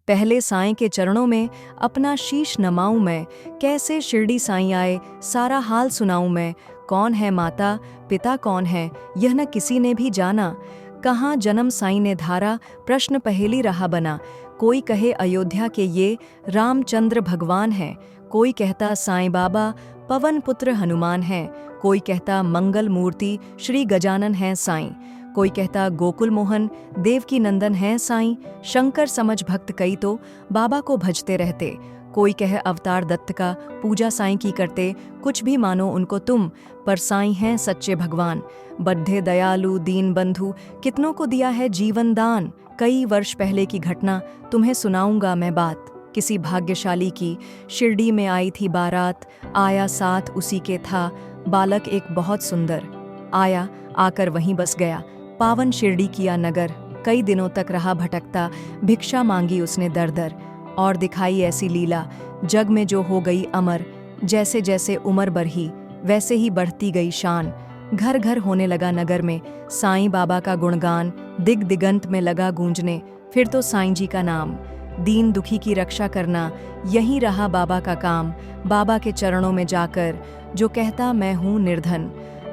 पहले साईं के चरणों में अपना शीश नमाऊं मैं, कैसे शिरडी साईं आए सारा हाल सुनाऊं मैं। कौन है माता पिता कौन है यह न किसी ने भी जाना, कहाँ जन्म साईं ने धारा प्रश्न पहेली रहा बना। कोई कहे अयोध्या के ये रामचंद्र भगवान हैं, कोई कहता साईं बाबा पवन पुत्र हनुमान हैं, कोई कहता मंगल मूर्ति श्री गजानन हैं साईं, कोई कहता गोकुल मोहन देवकी नंदन हैं साईं। शंकर समझ भक्त कई तो बाबा को भजते रहते, कोई कहे अवतार दत्त का पूजा साईं की करते। कुछ भी मानो उनको तुम, पर साईं हैं सच्चे भगवान। बड्ढे दयालु दीन बंधु कितनों को दिया है जीवन दान। कई वर्ष पहले की घटना तुम्हें सुनाऊंगा मैं बात। किसी भाग्यशाली की शिरडी में आई थी बारात, आया साथ उसी के था बालक एक बहुत सुंदर। आया आकर वहीं बस गया, पावन शिरडी किया नगर। कई दिनों तक रहा भटकता, भिक्षा मांगी उसने दर दर, और दिखाई ऐसी लीला जग में जो हो गई अमर। जैसे जैसे उम्र बढ़ी वैसे ही बढ़ती गई शान। घर घर होने लगा नगर में साईं बाबा का गुणगान, दिग दिगंत में लगा गूंजने फिर तो साईं जी का नाम। दीन दुखी की रक्षा करना यही रहा बाबा का काम। बाबा के चरणों में जाकर जो कहता मैं हूँ निर्धन,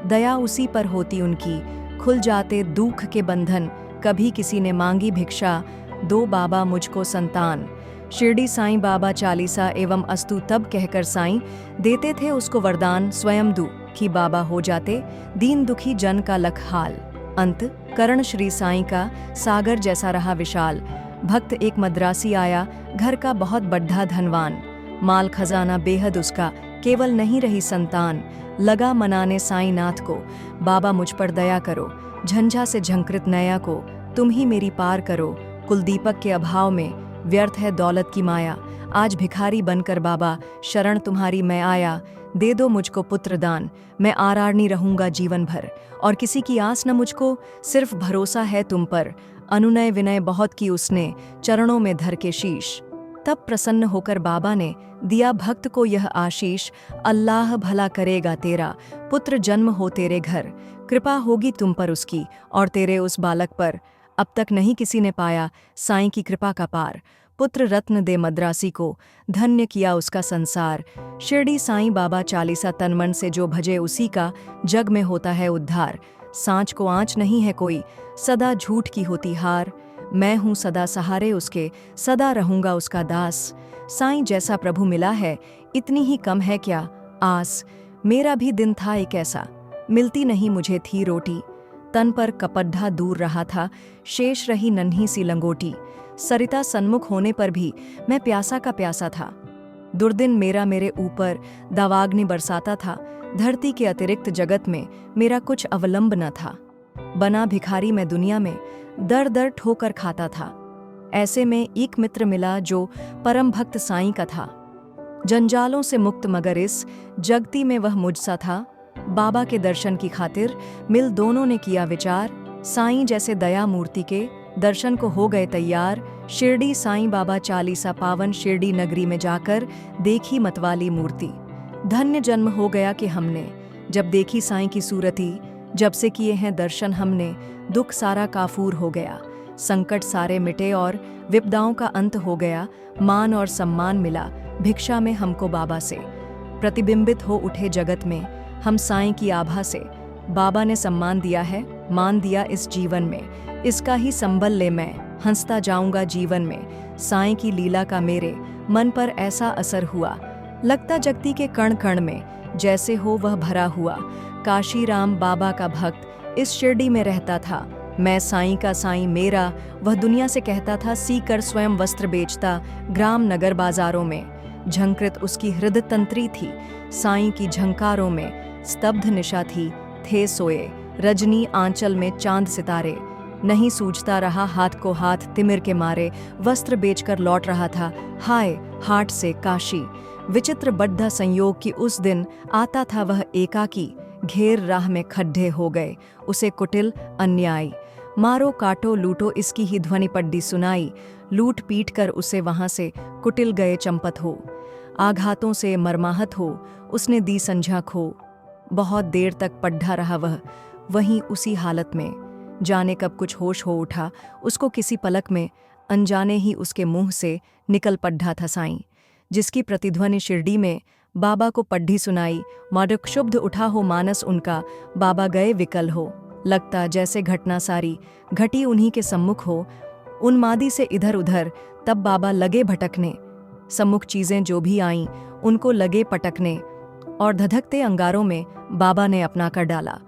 दया उसी पर होती उनकी, खुल जाते दुख के बंधन। कभी किसी ने मांगी भिक्षा, दो बाबा मुझको संतान। शिरडी साईं बाबा चालीसा एवं अस्तु तब कहकर साईं देते थे उसको वरदान, स्वयं दुखी बाबा हो जाते दीन दुखी जन का लख हाल। अंत करण श्री साईं का सागर जैसा रहा विशाल। भक्त एक मद्रासी आया घर का बहुत बड्ढा धनवान, माल खजाना बेहद उसका, केवल नहीं रही संतान। लगा मनाने साईं नाथ को, बाबा मुझ पर दया करो, झंझा से झंकृत नया को तुम ही मेरी पार करो। कुलदीपक के अभाव में व्यर्थ है दौलत की माया, आज भिखारी बनकर बाबा शरण तुम्हारी मैं आया। दे दो मुझको पुत्र दान, मैं आरारनी रहूंगा जीवन भर, और किसी की आस न मुझको, सिर्फ भरोसा है तुम पर। अनुनय विनय बहुत की उसने, चरणों में धर के शीश। तब प्रसन्न होकर बाबा ने दिया भक्त को यह आशीष, अल्लाह भला करेगा तेरा, पुत्र जन्म हो तेरे घर। कृपा होगी तुम पर उसकी और तेरे उस बालक पर, अब तक नहीं किसी ने पाया साईं की कृपा का पार। पुत्र रत्न दे मद्रासी को, धन्य किया उसका संसार। शिरडी साईं बाबा चालीसा तन मन से जो भजे उसी का, जग में होता है उद्धार। सांच को आँच नहीं है कोई, सदा झूठ की होती हार। मैं हूँ सदा सहारे उसके, सदा रहूंगा उसका दास। साईं जैसा प्रभु मिला है इतनी ही कम है क्या आस। मेरा भी दिन था एक ऐसा, मिलती नहीं मुझे थी रोटी। तन पर कपड्ढा दूर रहा था, शेष रही नन्ही सी लंगोटी। सरिता सन्मुख होने पर भी मैं प्यासा का प्यासा था। दुर्दिन मेरा मेरे ऊपर दावाग्नि बरसाता था। धरती के अतिरिक्त जगत में मेरा कुछ अवलंब न था। बना भिखारी मैं दुनिया में, दर दर ठोकर खाता था। ऐसे में एक मित्र मिला जो परम भक्त साईं का था। जंजालों से मुक्त मगर इस जगती में वह मुझसा था। बाबा के दर्शन की खातिर मिल दोनों ने किया विचार। साईं जैसे दया मूर्ति के दर्शन को हो गए तैयार। शिरडी साईं बाबा चालीसा पावन शिरडी नगरी में जाकर देखी मतवाली मूर्ति। धन्य जन्म हो गया कि हमने जब देखी साईं की सूरती। जब से किए हैं दर्शन हमने, दुख सारा काफूर हो गया। संकट सारे मिटे और विपदाओं का अंत हो गया। मान और सम्मान मिला भिक्षा में हमको बाबा से। प्रतिबिंबित हो उठे जगत में हम साईं की आभा से। बाबा ने सम्मान दिया है, मान दिया इस जीवन में, इसका ही संबल ले मैं हंसता जाऊंगा जीवन में। साईं की लीला का मेरे मन पर ऐसा असर हुआ, लगता जगती के कण कण में जैसे हो वह भरा हुआ। काशी राम बाबा का भक्त इस शिरडी में रहता था। मैं साईं का साईं मेरा, वह दुनिया से कहता था। सीकर स्वयं वस्त्र बेचता ग्राम नगर बाजारों में। झंकृत उसकी हृदय तंत्री थी, साईं की झंकारों में स्तब्ध निशा थी। थे सोए रजनी आंचल में चांद सितारे, नहीं सूझता रहा हाथ को हाथ तिमिर के मारे। वस्त्र बेचकर लौट रहा था हाय हाट से काशी। विचित्र बड्ढा संयोग कि उस दिन आता था वह एकाकी। घेर राह में खड्डे हो गए उसे कुटिल अन्याय। मारो काटो लूटो इसकी ही ध्वनि पड्डी सुनाई। लूट पीट कर उसे वहां से कुटिल गए चंपत हो। आघातों से मरमाहत हो उसने दी संझा खो। बहुत देर तक पड्ढा रहा वह वहीं उसी हालत में। जाने कब कुछ होश हो उठा उसको किसी पलक में। अनजाने ही उसके मुंह से निकल पड्ढा था साईं, जिसकी प्रतिध्वनि शिरडी में बाबा को पड्ढी सुनाई। माडक क्षुब्ध उठा हो मानस उनका, बाबा गए विकल हो। लगता जैसे घटना सारी घटी उन्हीं के सम्मुख हो। उन्मादी से इधर उधर तब बाबा लगे भटकने, सम्मुख चीजें जो भी आईं उनको लगे पटकने, और धधकते अंगारों में बाबा ने अपना कर डाला।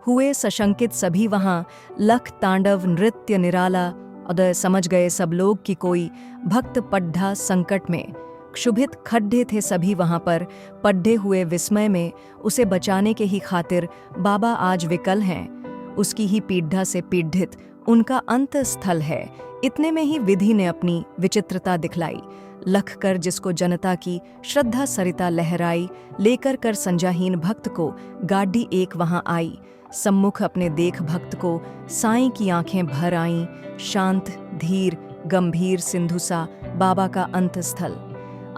हुए सशंकित सभी वहां, लख तांडव नृत्य निराला। उदय समझ गए सब लोग कि कोई भक्त पड्ढा संकट में। क्षुभित खड्डे थे सभी वहां पर, पड्ढे हुए विस्मय में। उसे बचाने के ही खातिर बाबा आज विकल हैं, उसकी ही पीढ़ा से पीढ़ित उनका अंत स्थल है। इतने में ही विधि ने अपनी विचित्रता दिखलाई। लख कर जिसको जनता की श्रद्धा सरिता लहराई, लेकर कर संजाहीन भक्त को गाड़ी एक वहां आई। सम्मुख अपने देख भक्त को साईं की आंखें भर आईं। शांत धीर गंभीर सिंधुसा बाबा का अंत स्थल।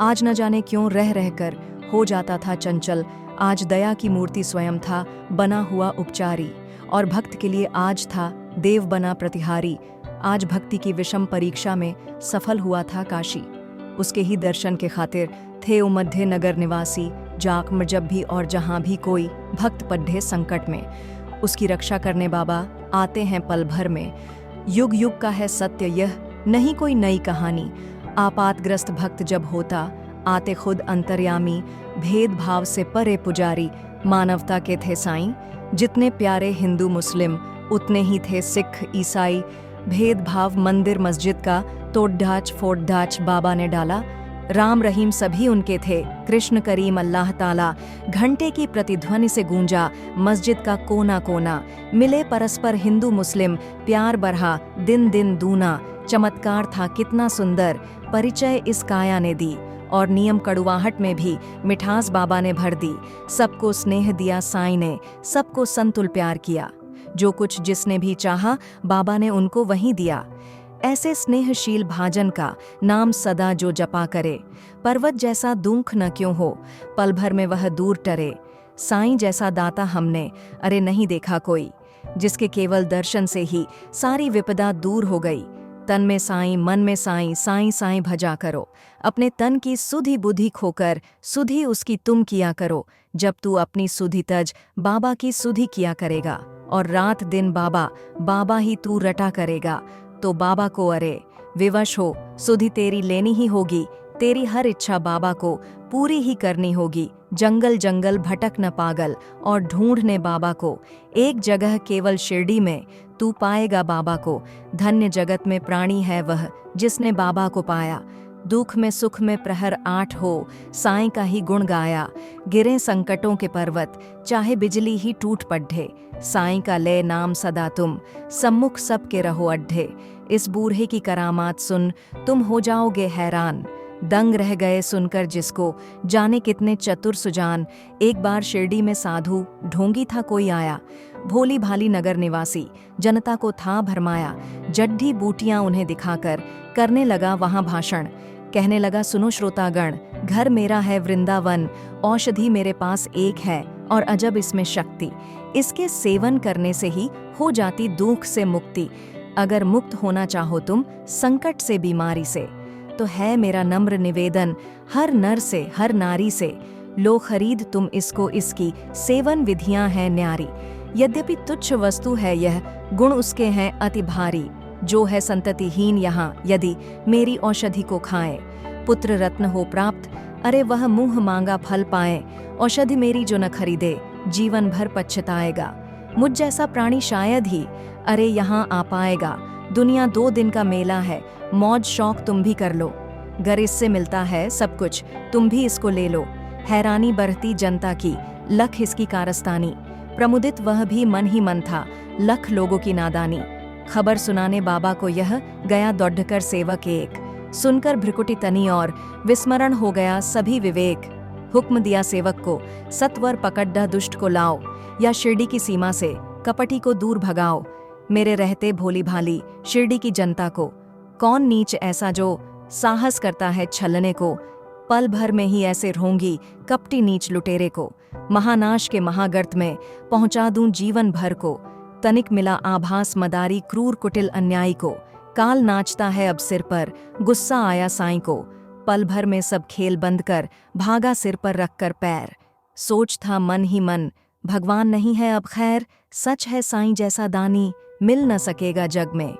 आज न जाने क्यों रह रहकर हो जाता था चंचल। आज दया की मूर्ति स्वयं था बना हुआ उपचारी, और भक्त के लिए आज था देव बना प्रतिहारी। आज भक्ति की विषम परीक्षा में सफल हुआ था काशी। उसके ही दर्शन के खातिर थे उमध्य नगर निवासी, जाक में जब भी और जहां भी कोई भक्त पड्ढे संकट में। उसकी रक्षा करने बाबा आते हैं पल भर में। युग युग का है सत्य यह, नहीं कोई नई कहानी। आपातग्रस्त भक्त जब होता आते खुद अंतर्यामी। भेदभाव से परे पुजारी मानवता के थे साईं। जितने प्यारे हिंदू मुस्लिम उतने ही थे सिख ईसाई। भेदभाव मंदिर मस्जिद का तोड़-ढाच फोड़-ढाच बाबा ने डाला। राम रहीम सभी उनके थे, कृष्ण करीम अल्लाह ताला। घंटे की प्रतिध्वनि से गूंजा मस्जिद का कोना कोना। मिले परस्पर हिंदू मुस्लिम, प्यार बढ़ा दिन दिन दूना। चमत्कार था कितना सुंदर, परिचय इस काया ने दी। और नियम कड़ुवाहट में भी मिठास बाबा ने भर दी। सबको स्नेह दिया साईं ने, सबको संतुल प्यार किया। जो कुछ जिसने भी चाहा बाबा ने उनको वहीं दिया। ऐसे स्नेहशील भाजन का नाम सदा जो जपा करे। पर्वत जैसा दुख न क्यों हो, पल भर में वह दूर टरे। साईं जैसा दाता हमने अरे नहीं देखा कोई, जिसके केवल दर्शन से ही सारी विपदा दूर हो गई। तन में साईं मन में साईं, साईं साईं भजा करो। अपने तन की सुधि बुद्धि खोकर सुधि उसकी तुम किया करो। जब तू अपनी सुधि तज बाबा की सुधि किया करेगा, और रात दिन बाबा बाबा ही तू रटा करेगा। तो बाबा को अरे विवश हो, सुधि तेरी लेनी ही होगी। तेरी हर इच्छा बाबा को पूरी ही करनी होगी। जंगल जंगल भटक न पागल, और ढूंढने बाबा को एक जगह केवल शिरडी में तू पाएगा बाबा को। धन्य जगत में प्राणी है वह जिसने बाबा को पाया। दुख में सुख में प्रहर 8 हो, साईं का ही गुण गाया। गिरे संकटों के पर्वत, चाहे बिजली ही टूट पड्ढे। साईं का ले नाम सदा तुम, सम्मुख सबके रहो अड्ढे। इस बूढ़े की करामात सुन तुम हो जाओगे हैरान। दंग रह गए सुनकर जिसको, जाने कितने चतुर सुजान। एक बार शिरडी में साधु ढोंगी था कोई आया। भोली भाली नगर निवासी जनता को था भरमाया। जड्ढी बूटियां उन्हें दिखाकर करने लगा वहां भाषण। कहने लगा सुनो श्रोतागण, घर मेरा है वृंदावन। औषधि मेरे पास एक है और अजब इसमें शक्ति। इसके सेवन करने से ही हो जाती दुख से मुक्ति। अगर मुक्त होना चाहो तुम संकट से बीमारी से, तो है मेरा नम्र निवेदन हर नर से हर नारी से। लो खरीद तुम इसको, इसकी सेवन विधियां हैं न्यारी। यद्यपि तुच्छ वस्तु है यह, गुण उसके हैं अति भारी। जो है संततिहीन यहाँ यदि मेरी औषधि को खाए। पुत्र रत्न हो प्राप्त, अरे वह मुंह मांगा फल पाए। औषधि मेरी जो न खरीदे, जीवन भर पछताएगा। मुझ जैसा प्राणी शायद ही अरे यहाँ आ पाएगा। दुनिया 2 दिन का मेला है, मौज शौक तुम भी कर लो। घर इससे मिलता है सब कुछ, तुम भी इसको ले लो। हैरानी बढ़ती जनता की, लख इसकी कारस्तानी। प्रमुदित वह भी मन ही मन था, लख लोगों की नादानी। खबर सुनाने बाबा को यह गया दौड़कर सेवक एक। सुनकर भ्रिकुटी तनी और विस्मरण हो गया सभी विवेक। हुक्म दिया सेवक को, सत्वर पकड्डा दुष्ट को लाओ, या शिरडी की सीमा से कपटी को दूर भगाओ। मेरे रहते भोली भाली शिरडी की जनता को, कौन नीच ऐसा जो साहस करता है छलने को। पल भर में ही ऐसे रोंगी कपटी नीच लुटेरे को। महानाश के महागर्त में पहुंचा दूं जीवन भर को। तनिक मिला आभास मदारी क्रूर कुटिल अन्यायी को। काल नाचता है अब सिर पर, गुस्सा आया साईं को, पल भर में सब खेल बंद कर भागा सिर पर रखकर पैर। सोच था मन ही मन, भगवान नहीं है अब खैर, सच है साईं जैसा दानी मिल न सकेगा जग में।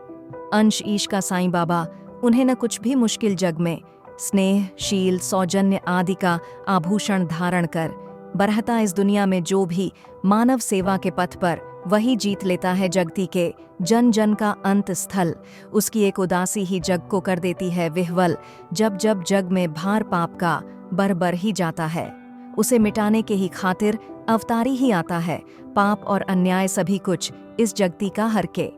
अंश ईश का साईं बाबा, उन्हें न कुछ भी मुश्किल जग में, स्नेह शील सौजन्य आदि का आभूषण धारण कर बरहता इस दुनिया में जो भी मानव सेवा के पथ पर, वही जीत लेता है जगती के जन जन का अंत स्थल। उसकी एक उदासी ही जग को कर देती है विह्वल, जब जब जग में भार पाप का बढ़ ही जाता है, उसे मिटाने के ही खातिर अवतारी ही आता है। पाप और अन्याय सभी कुछ इस जगती का हर के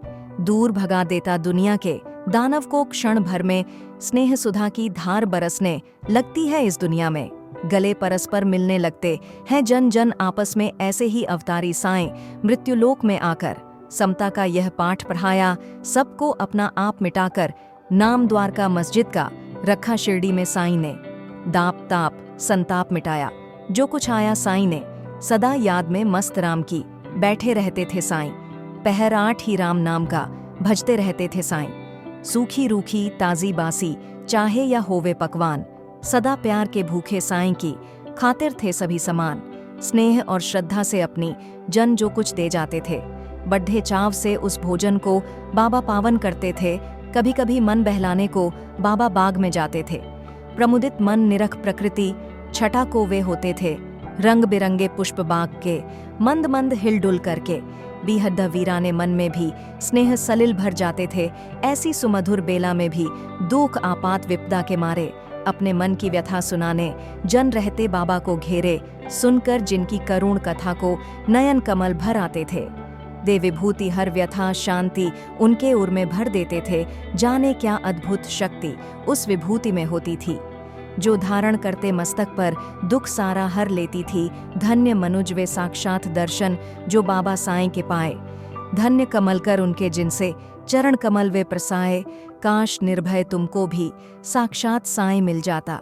दूर भगा देता दुनिया के दानव को क्षण भर में, स्नेह सुधा की धार बरसने लगती है इस दुनिया में। गले परस्पर मिलने लगते हैं जन जन आपस में, ऐसे ही अवतारी साईं मृत्युलोक में आकर समता का यह पाठ पढ़ाया। सबको अपना आप मिटाकर नाम द्वारका मस्जिद का रखा शिरडी में साईं ने। दाप ताप संताप मिटाया जो कुछ आया साईं ने, सदा याद में मस्त राम की बैठे रहते थे साईं। पहर 8 ही राम नाम का भजते रहते थे साईं। सूखी रूखी ताजी बासी चाहे या होवे पकवान, सदा प्यार के भूखे साईं की खातिर थे सभी समान। स्नेह और श्रद्धा से अपनी जन जो कुछ दे जाते थे, बड्ढे चाव से उस भोजन को बाबा पावन करते थे। कभी कभी मन बहलाने को बाबा बाग में जाते थे। प्रमुदित मन निरख प्रकृति छटा को वे होते थे, रंग बिरंगे पुष्प बाग के मंद मंद हिलडुल करके। बेहद वीराने मन में भी स्नेह सलिल भर जाते थे। ऐसी सुमधुर बेला में भी दुख आपात विपदा के मारे अपने मन की व्यथा सुनाने जन रहते बाबा को घेरे। सुनकर जिनकी करुण कथा को नयन कमल भर आते थे। दे विभूति हर व्यथा शांति उनके उर में भर देते थे। जाने क्या अद्भुत शक्ति उस विभूति में होती थी, जो धारण करते मस्तक पर दुख सारा हर लेती थी। धन्य मनुज वे साक्षात दर्शन जो बाबा साईं के पाए। धन्य कमल कर उनके जिनसे चरण कमल वे प्रसाए। काश निर्भय तुमको भी साक्षात साईं मिल जाता।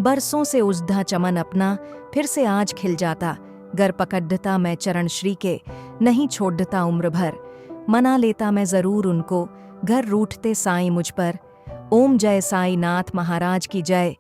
बरसों से उजधा चमन अपना फिर से आज खिल जाता। गर पकड़ता मैं चरण श्री के नहीं छोड़ता उम्र भर। मना लेता मैं जरूर उनको घर रूठते साईं मुझ पर। ओम जय साईं नाथ महाराज की जय।